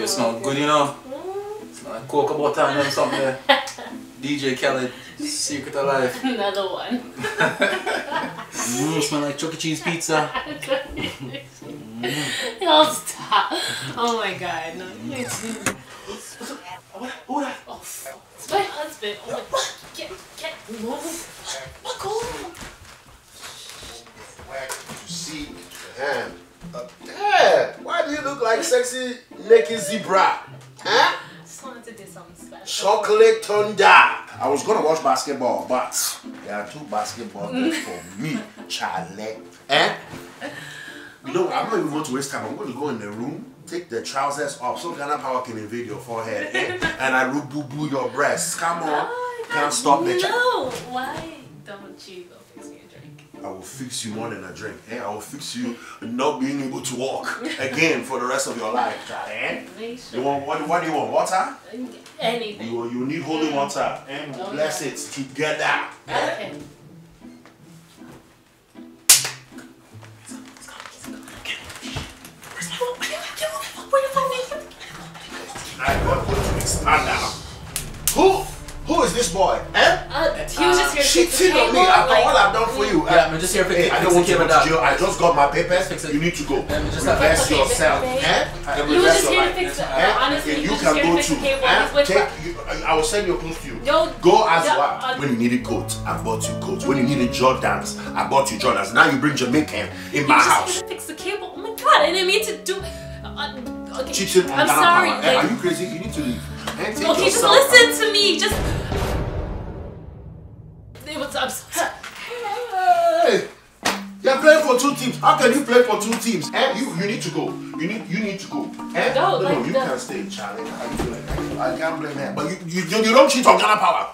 it smells good, you know. It's like cocoa butter and something there. DJ Khaled, Secret of Life. Another one. Smell like Chuck E. Cheese pizza. Oh, stop. Oh my god. No. Who that? Oh, it's my husband. Oh my god. Get move. Go. Where did you see hand? Yeah, why do you look like sexy naked zebra? Huh? Just wanted to do something special. Chocolate thunder. I was gonna watch basketball, but there are 2 basketball games for me, Charlie. Eh? You know, I'm not even going to waste time. I'm going to go in the room, take the trousers off, so Ghana Power can invade your forehead, eh? And I will boo-boo your breasts. Come on. Oh, Can't stop the No, why don't you go fix me a drink? I will fix you more than a drink. Eh? I will fix you not being able to walk again for the rest of your life, Charlie. Eh? You want, what do you want? Water? Anything. You need holy water. And bless it together. Okay. I'm going to expand now. Who is this boy? Eh? He was just here to fix the cheating on me cable, after like- all I've done for you. Yeah, I'm just here for Hey, I don't want you to go to jail. I just got my papers. You need to go. just Reverse okay, yourself. babe. Eh? And He was reverse just your here to life. fix it. Eh? Honestly, And he you was can just here go to fix too. the cable. Eh? He's with I will send your clothes to you. No, Go as no, well. When you needed coats, I bought you coats. When you needed Jordans, I bought you Jordans. Now you bring Jamaican in my He was house. just here to fix the cable. Oh my god, I didn't mean to do. Okay. Cheating on I'm Ghana sorry. Power. Eh, are you crazy? You need to leave. Eh, take Okay, just yourself. listen to me. Just. I'm sorry. Hey, you're playing for 2 teams. How can you play for 2 teams? Eh, you need to go. You need to go. Eh? No, No, like you the- can't stay, Charlie. I can't blame her. But you don't cheat on Ghana Power.